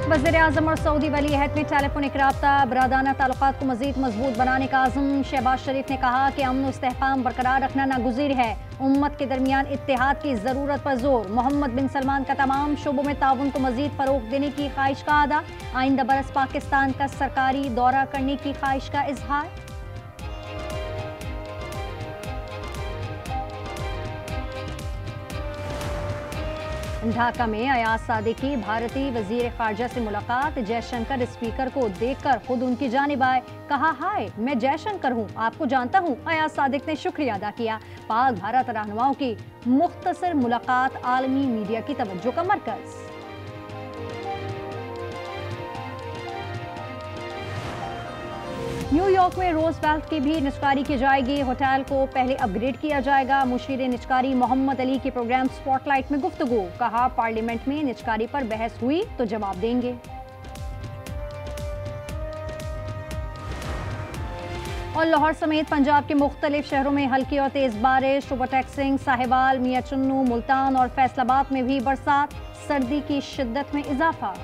वज़ीर-ए-आज़म और सऊदी वली अहद में टेलीफोनिक राब्ता, बरादाना ताल्लुकात को मज़ीद मजबूत बनाने का आज़म। शहबाज शरीफ ने कहा कि अमन और इस्तेहकाम बरकरार रखना नागुज़ीर है, उम्मत के दरमियान इत्तेहाद की ज़रूरत पर जोर। मोहम्मद बिन सलमान का तमाम शोबों में ताउन को मज़ीद फ़रोग़ देने की ख्वाहिश का अदा। आइंदा बरस पाकिस्तान का सरकारी दौरा करने की ख्वाहिश का इजहार। ढाका में अयाज सादिक की भारतीय वजीर खारजा से मुलाकात। जयशंकर स्पीकर को देखकर खुद उनकी जानिब आए, कहा हाय मैं जयशंकर हूँ, आपको जानता हूँ। अयाज सादिक ने शुक्रिया अदा किया। पाक भारत रहनुमाओं की मुख्तसर मुलाकात आलमी मीडिया की तवज्जो का मरकज। न्यूयॉर्क में रोजवेल्ट की भी निचकारी की जाएगी। होटल को पहले अपग्रेड किया जाएगा। मुशीर निचकारी मोहम्मद अली के प्रोग्राम स्पॉटलाइट में गुफ्तगू। कहा पार्लियामेंट में निचकारी पर बहस हुई तो जवाब देंगे। और लाहौर समेत पंजाब के मुख्तलिफ शहरों में हल्की और तेज बारिश। ओवरटेक्सिंग, साहिवाल, मियां चुन्नू, मुल्तान और फैसलाबाद में भी बरसात। सर्दी की शिद्दत में इजाफा।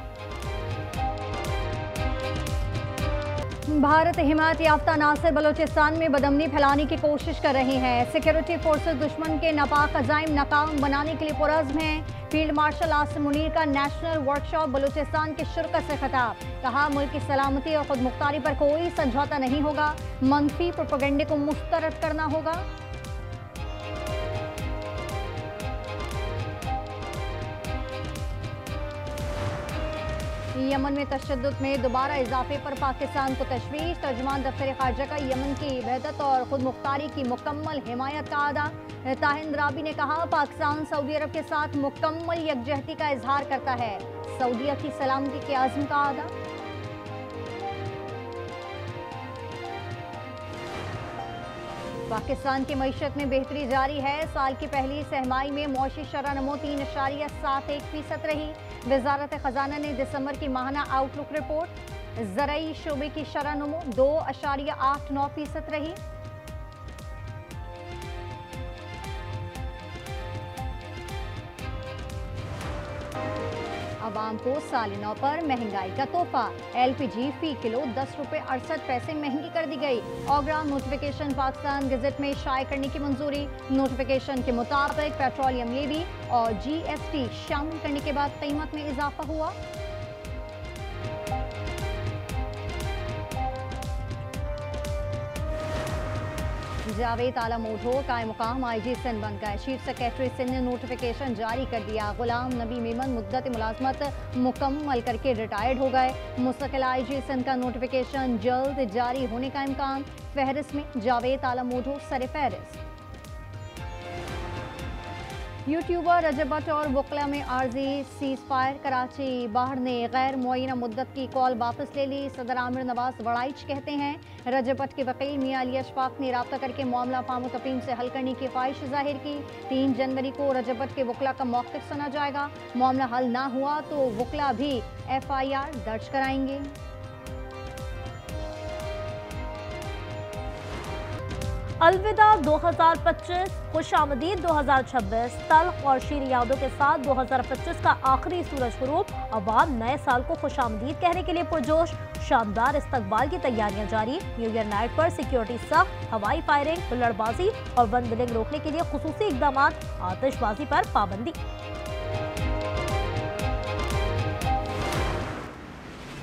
भारत हिमायत याफ्ता नासिर बलोचिस्तान में बदमनी फैलाने की कोशिश कर रही हैं। सिक्योरिटी फोर्सेस दुश्मन के नापाक अज़ाइम नाकाम बनाने के लिए पुरज़्म हैं। फील्ड मार्शल आसिम मुनीर का नेशनल वर्कशॉप बलूचिस्तान की शिरकत से खिताब। कहा मुल्क की सलामती और खुद मुख्तारी पर कोई समझौता नहीं होगा, मनफी प्रोपेगेंडे को मुस्तरद करना होगा। यमन में तशद्दुद में दोबारा इजाफे पर पाकिस्तान को तशवीश। तर्जुमान दफ्तर खारजा का यमन की वहदत और खुद मुख्तारी की मुकम्मल हिमायत का अदा। ताहिंद राबी ने कहा पाकिस्तान सऊदी अरब के साथ मुकम्मल यकजहती का इजहार करता है। सऊदीया की सलामती के आज़म का अदा। पाकिस्तान की मईशत में बेहतरी जारी है। साल की पहली सहमाई में मौशी शरह नमो 3.71% रही। वजारत खजाना ने दिसंबर की माहाना आउटलुक रिपोर्ट। ज़राई शोबे की शरह नमो 2.89% रही। आवाम को साल नौ पर महंगाई का तोहफा। LPG फी किलो 10 रुपये 68 पैसे महंगी कर दी गई। ऑगरा नोटिफिकेशन पाकिस्तान गजट में शाये करने की मंजूरी। नोटिफिकेशन के मुताबिक पेट्रोलियम लेवी और GST शामिल करने के बाद कीमत में इजाफा हुआ। जावेद आला मोटो कायम मुकाम IG सिंध बन गए। चीफ सेक्रेटरी सिंध ने नोटिफिकेशन जारी कर दिया। गुलाम नबी मेमन मुद्दत मुलाजमत मुकम्मल करके रिटायर्ड हो गए। मुस्तकिल IG सिंध का नोटिफिकेशन जल्द जारी होने का इम्कान। फहरिस्त में जावेद आला मोटो सर फहरिस्त। यूट्यूबर रजब भट्ट और वकला में आर्जी सीज फायर। कराची बाहर ने गैर मुअय्यना मुद्दत की कॉल वापस ले ली। सदर आमिर नवाज वड़ाइच कहते हैं। रजब भट्ट के वकील मियां अली अशफाक ने राब्ता करके मामला फाम तफहीम से हल करने की ख्वाहिश जाहिर की। 3 जनवरी को रजब भट्ट के वकला का मौक़िफ़ सुना जाएगा। मामला हल ना हुआ तो वकला भी FIR दर्ज कराएंगे। अलविदा 2025, खुशामदीद 2026। तल्ख और शीर यादों के साथ 2025 का आखिरी सूरज ग़ुरूब। अवाम नए साल को खुशामदीद कहने के लिए पुरजोश। शानदार इस्तकबाल की तैयारियां जारी। न्यू ईयर नाइट पर सिक्योरिटी सख्त। हवाई फायरिंग, हुल्लड़बाजी और वन बिलिंग रोकने के लिए खुसूसी इकदाम। आतिशबाजी पर पाबंदी।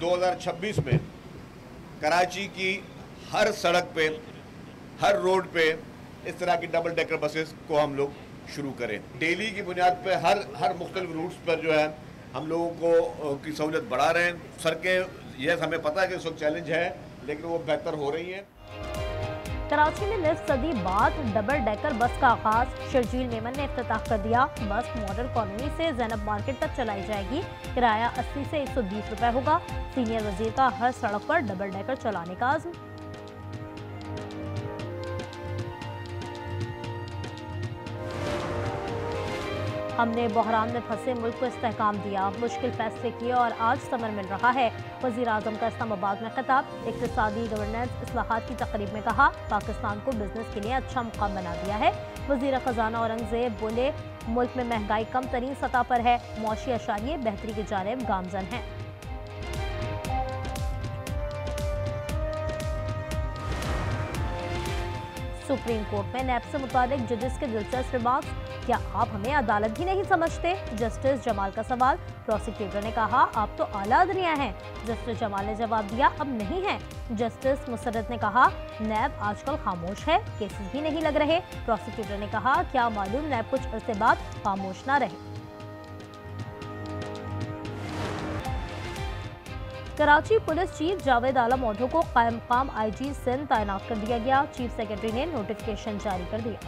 2026 में कराची की हर सड़क पे, हर रोड पे इस तरह की डबल डेकर बसेस को हम लोग शुरू करें। डेली की बुनियाद पे हर मुख्तलिफ रूट्स पर जो है हम लोगों को की सहूलियत बढ़ा रहे हैं। सड़कें यस हमें पता है कि इस वक्त चैलेंज है, लेकिन वो बेहतर हो रही हैं। कराची में निफ्स सदी बाद डबल डेकर बस का आगाज। शर्जील मेमन ने इफ्तिताह कर दिया। बस मॉडल कॉलोनी से जैनब मार्केट तक चलाई जाएगी। किराया 80 से 120 रुपए होगा। सीनियर वजीर का हर सड़क पर डबल डेकर चलाने का आज़म। हमने बहरान में फंसे मुल्क को इस्तेहकाम दिया, मुश्किल फैसले किए और आज समर मिल रहा है। वज़ीर आज़म का इस्लामाबाद में खिताब। इक़्तिसादी गवर्नेंस इस्लाहात की तकरीब में कहा पाकिस्तान को बिजनेस के लिए अच्छा मुकाम बना दिया है। वज़ीर ख़जाना औरंगज़ेब बोले मुल्क में महंगाई कम तरीन सतह पर है। मौशी अशारिये बेहतरी की जानिब गामज़न हैं। सुप्रीम कोर्ट में नैब से मुताबिक जजेस के दिलचस्प रिमार्क्स। क्या आप हमें अदालत भी नहीं समझते? जस्टिस जमाल का सवाल। प्रोसिक्यूटर ने कहा आप तो आला अदलिया हैं। जस्टिस जमाल ने जवाब दिया अब नहीं है। जस्टिस मुसर्रत ने कहा नैब आजकल खामोश है, केसेस भी नहीं लग रहे। प्रोसिक्यूटर ने कहा क्या मालूम नैब कुछ अरसे बाद खामोश ना रहे। Karachi police chief Javed Alam auto को कायम मकाम IG सिंध तैनात कर दिया गया। चीफ सेक्रेटरी ने नोटिफिकेशन जारी कर दिया।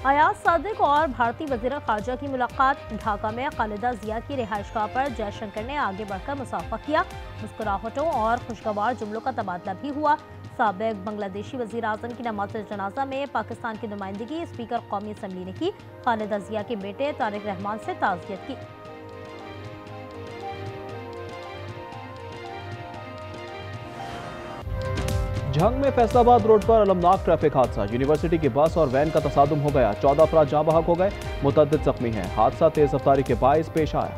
अयाज सादिक और भारतीय वज़ीर ख़ारजा की मुलाकात। ढाका में खालिदा जिया की रिहाइशगाह पर जयशंकर ने आगे बढ़कर मुसाफा किया। मुस्कुराहटों और खुशगवार जुमलों का तबादला भी हुआ। साबिक बांग्लादेशी वज़ीर आज़म की नमाज जनाजा में पाकिस्तान की नुमाइंदगी स्पीकर कौमी असम्बली ने की। खालिदा जिया के बेटे तारिक रहमान से ताज़ियत की। झंग में फैसलाबाद रोड पर अलमनाक ट्रैफिक हादसा। यूनिवर्सिटी की बस और वैन का तसादुम हो गया। 14 अफराद जाँ बहक हो गए, मुतअद्दिद जख्मी हैं। हादसा तेज रफ्तारी के बाइस पेश आया।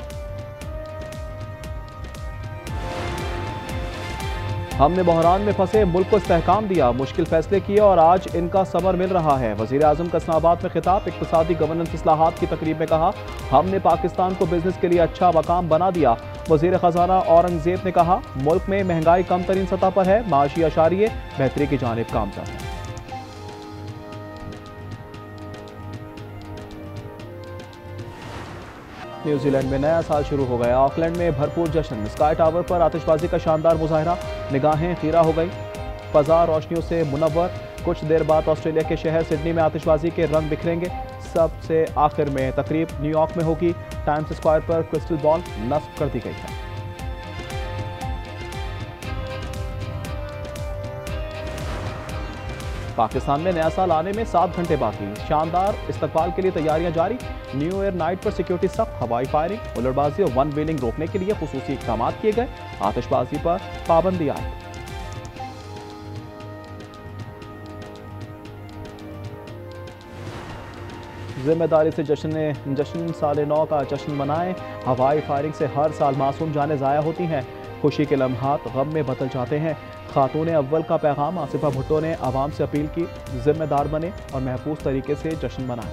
हमने बहरान में फंसे मुल्क को इस्तेहकाम दिया, मुश्किल फैसले किए और आज इनका समर मिल रहा है। वज़ीर आज़म का इस्लामाबाद में खिताब। इक़्तिसादी गवर्नेंस इस्लाहात की तकरीब में कहा हमने पाकिस्तान को बिजनेस के लिए अच्छा मकाम बना दिया। वज़ीर ख़जाना औरंगज़ेब ने कहा मुल्क में महंगाई कम तरीन सतह पर है, माशी अशारिये बेहतरी की जानिब गामज़न है। न्यूजीलैंड में नया साल शुरू हो गया। ऑकलैंड में भरपूर जश्न। स्काई टावर पर आतिशबाजी का शानदार मुजाहरा, निगाहें खीरा हो गई। फजा रोशनियों से मुनव्वर। कुछ देर बाद ऑस्ट्रेलिया के शहर सिडनी में आतिशबाजी के रंग बिखरेंगे। सबसे आखिर में तकरीब न्यूयॉर्क में होगी। टाइम्स स्क्वायर पर क्रिस्टल बॉल नस्ब कर दी गई है। पाकिस्तान में नया साल आने में 7 घंटे बाकी। शानदार इस्तकबाल के लिए तैयारियां जारी। न्यू ईयर नाइट पर सिक्योरिटी सख्त, हवाई फायरिंग, उलटबाजी और वन व्हीलिंग रोकने के लिए खुसूसी इक़दाम किए गए। आतिशबाजी पर पाबंदी आयद। जिम्मेदारी से जश्न साल नौ का जश्न मनाएं। हवाई फायरिंग से हर साल मासूम जानें ज़ाया होती हैं। खुशी के लम्हात गम में बदल जाते हैं। खातून अव्वल का पैगाम। आसिफा भुट्टो ने आवाम से अपील की जिम्मेदार बने और महफूज तरीके से जश्न मनाएं।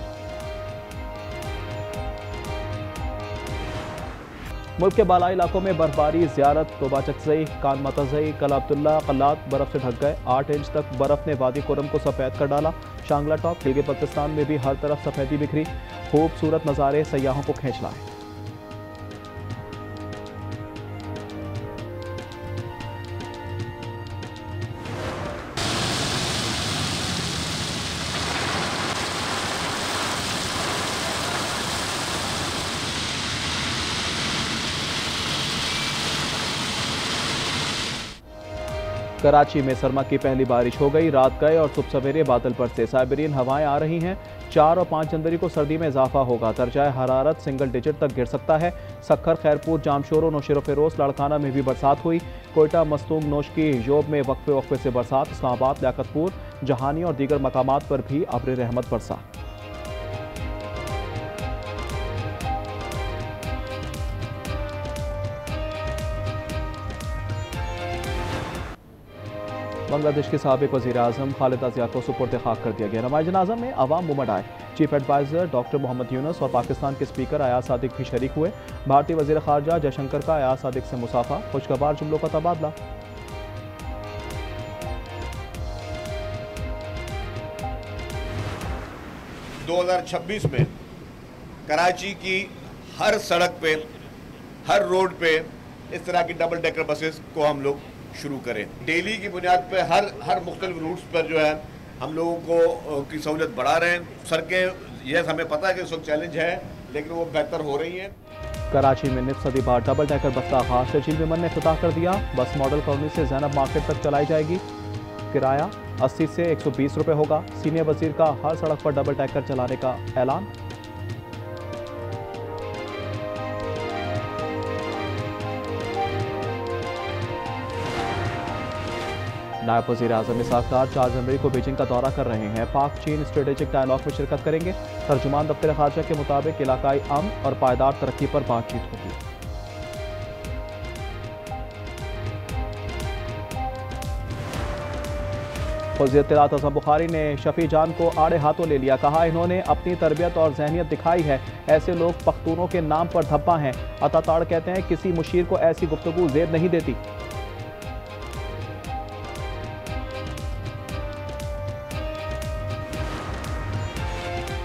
मुल्क के बालाई इलाकों में बर्फबारी, ज़ियारत, तोबा चकजई, कान मतजई, कला अब्दुल्ला कल्लात बर्फ से ढक गए। 8 इंच तक बर्फ ने वादी कोरम को सफ़ेद कर डाला। शांगला टॉप, गिलगित बल्तिस्तान में भी हर तरफ सफ़ेदी बिखरी। खूबसूरत नज़ारे सयाहों को खींच लाए। कराची में सरमा की पहली बारिश हो गई। रात गए और सुबह सवेरे बादल बरसे। साइबेरियन हवाएं आ रही हैं। 4 और 5 जनवरी को सर्दी में इजाफा होगा। दर्जा हरारत सिंगल डिजिट तक गिर सकता है। सक्खर, खैरपुर, जामशोरो, नौशेरो फिरोज, लाड़काना में भी बरसात हुई। कोयटा, मस्तूम, नोशकी, योब में वक्फे से बरसात। इस्लामाबाद, लियाकतपुर, जहानी और दीगर मकामात पर भी अब्र रहमत बरसा। बांग्लादेश के साबिक वज़ीर आज़म खालिदा जिया को सुपुर्द खाक कर दिया गया। नमाज़ जनाजा में अवाम उमड़ आए। Chief adviser doctor Muhammad Yunus और पाकिस्तान के स्पीकर अयाज सादिक भी शरीक हुए। भारतीय वज़ीर ख़ारजा जयशंकर का अयाज सादिक से मुसाफा, खुशगवार जुमलों का तबादला। (2026) में कराची की हर सड़क पे, हर रोड पे इस तरह की डबल डेकर बसेस को हम लोग शुरू करें। डेली की बुनियाद पे हर मुख्तलिफ रूट्स पर जो है हम लोगों को की सहूलियत बढ़ा रहे हैं। सड़कें यस हमें पता है कि इस वक्त चैलेंज है, लेकिन वो बेहतर हो रही हैं। कराची में निफ सदी बाद डबल डेकर बस का आगाज। शर्जील मेमन ने इफ्तिताह कर दिया। बस मॉडल कॉलोनी से जैनब मार्केट तक चलाई जाएगी। किराया 80 से 120 रुपये होगा। सीनियर वजीर का हर सड़क पर डबल डेकर चलाने का ऐलान। नायब वज़ीर आज़म इसाक डार 4 जनवरी को बीजिंग का दौरा कर रहे हैं। पाक चीन स्ट्रेटेजिक डायलॉग में शिरकत करेंगे। तर्जुमान दफ्तर ख़ारजा के मुताबिक इलाकाई अमन और पायदार तरक्की पर बातचीत होगी। हुज़ैर तिलावत हसन बुखारी ने शफी जान को आड़े हाथों ले लिया। कहा इन्होंने अपनी तरबियत और जहनियत दिखाई है, ऐसे लोग पख्तूनों के नाम पर धब्बा हैं। अताताड़ कहते हैं किसी मुशीर को ऐसी गुफ्तगू ज़ेब नहीं देती।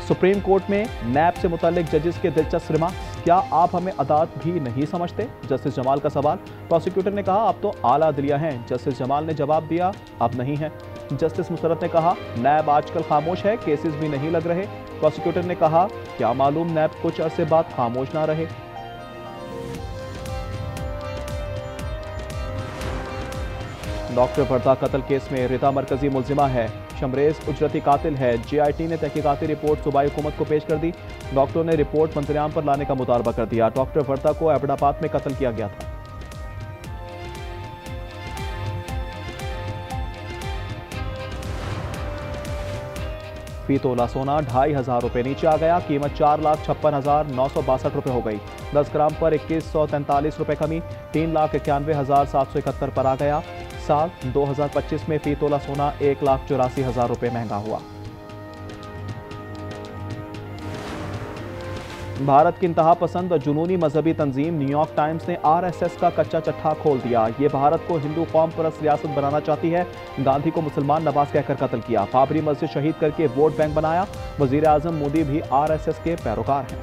सुप्रीम कोर्ट में नैब से मुताल्लिक जजेस के दिलचस्प रिमार्क्स। क्या आप हमें अदालत भी नहीं समझते? जस्टिस जमाल का सवाल। प्रोसिक्यूटर ने कहा आप तो आला अदलिया हैं। जस्टिस जमाल ने जवाब दिया अब नहीं है। जस्टिस मुसरत ने कहा नैब आजकल खामोश है, केसेस भी नहीं लग रहे। प्रोसिक्यूटर ने कहा क्या मालूम नैब कुछ अरसे बाद खामोश ना रहे। डॉक्टर वर्दा कत्ल केस में रिता मरकजी मुलजिमा है। शमरेज उजरती कातिल है। JIT ने तहकीकाती रिपोर्ट सूबाई हुकूमत को पेश कर दी। डॉक्टरों ने रिपोर्ट मंत्रियाम पर लाने का मुतालबा कर दिया। डॉक्टर वर्दा को एबटाबाद में कत्ल किया गया था। फी तोला सोना 2,500 रुपये नीचे आ गया। कीमत 4,56,962 रुपये हो गई। 10 ग्राम पर 2143 रुपये कमी 3,91,771 पर आ गया। साल 2025 में फी तोला सोना 1,84,000 रुपये महंगा हुआ। भारत की इंतहा पसंद और जुनूनी मजहबी तंजीम न्यूयॉर्क टाइम्स ने RSS का कच्चा चट्टा खोल दिया। ये भारत को हिंदू कौम परस्त रियासत बनाना चाहती है। गांधी को मुसलमान नवाज कहकर कत्ल किया। बाबरी मस्जिद शहीद करके वोट बैंक बनाया। वजीर आजम मोदी भी RSS के पैरोकार हैं।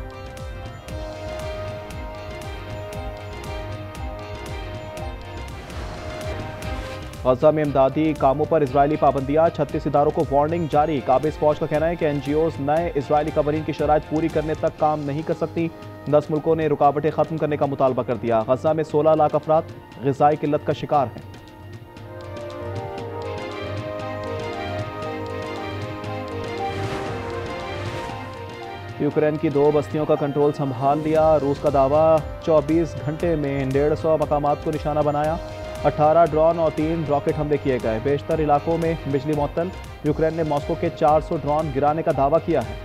गजा में इमदादी कामों पर इजरायली पाबंदियां। 36 इदारों को वार्निंग जारी। काबिज फौज का कहना है कि NGOs नए इजरायली कवानीन की शराइत पूरी करने तक काम नहीं कर सकती। 10 मुल्कों ने रुकावटें खत्म करने का मुतालबा कर दिया। गजा में 16 लाख अफराद ग़िज़ाई किल्लत का शिकार हैं। यूक्रेन की 2 बस्तियों का कंट्रोल संभाल लिया। रूस का दावा 24 घंटे में 150 मकामात को निशाना बनाया। 18 ड्रोन और 3 रॉकेट हमले किए गए। बेशतर इलाकों में बिजली मुअत्तल। यूक्रेन ने मॉस्को के 400 ड्रोन गिराने का दावा किया है।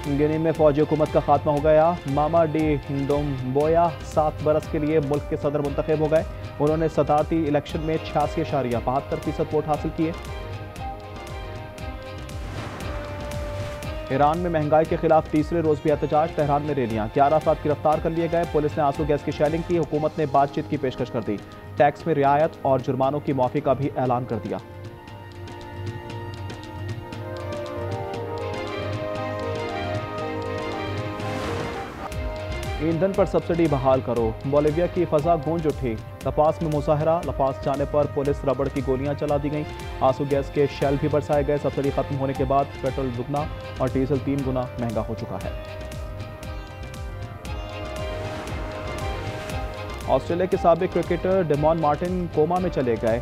गिनी में फौजी हुकूमत का खात्मा हो गया। मामाडी डोम्बोया 7 बरस के लिए मुल्क के सदर मुंतखब हो गए। उन्होंने सदारती इलेक्शन में 86.72% वोट हासिल किए। ईरान में महंगाई के खिलाफ तीसरे रोज भी एहतजाज। तेहरान में रैलियां। 11 अफराद गिरफ्तार कर लिए गए। पुलिस ने आंसू गैस की शेलिंग की। हुकूमत ने बातचीत की पेशकश कर दी। टैक्स में रियायत और जुर्मानों की माफी का भी ऐलान कर दिया। ईंधन पर सब्सिडी बहाल करो। बोलिविया की फजा गूंज उठी। लपास में मुजाहरा। लपास जाने पर पुलिस रबड़ की गोलियां चला दी गईं। आंसू गैस के शेल भी बरसाए गए। सब्सिडी खत्म होने के बाद पेट्रोल दुगना और डीजल 3 गुना महंगा हो चुका है। ऑस्ट्रेलिया के साबिक क्रिकेटर डेमॉन मार्टिन कोमा में चले गए।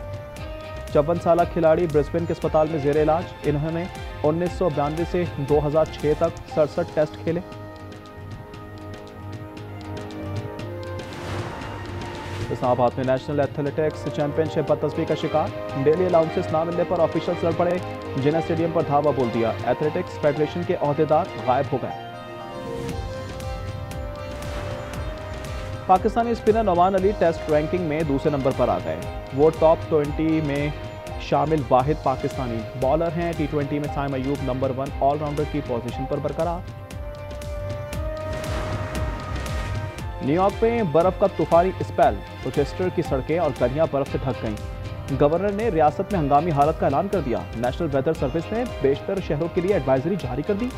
54 साल खिलाड़ी ब्रिस्बेन के अस्पताल में जेर इलाज। इन्होंने 1992 से 2006 तक 67 टेस्ट खेले। इस्लामाबाद में नेशनल एथलेटिक्स चैंपियनशिप बदतस्बी का शिकार। डेली अलाउंसेस ना मिलने पर ऑफिशियल्स लड़ पड़े। जिन्हें स्टेडियम पर धावा बोल दिया। एथलेटिक्स फेडरेशन के ओहदेदार गायब हो गए। Pakistani spinner Nauman Ali test ranking में दूसरे नंबर पर आ गए। वो टॉप 20 में शामिल वाहिद पाकिस्तानी बॉलर हैं। T20 में साइम अयूब नंबर 1 ऑलराउंडर की पोजीशन पर बरकरार। न्यूयॉर्क में बर्फ का तूफानी स्पेल। रोचेस्टर की सड़कें और गलियां बर्फ से ढक गईं। गवर्नर ने रियासत में हंगामी हालत का ऐलान कर दिया। नेशनल वेदर सर्विस ने बेशतर शहरों के लिए एडवाइजरी जारी कर दी।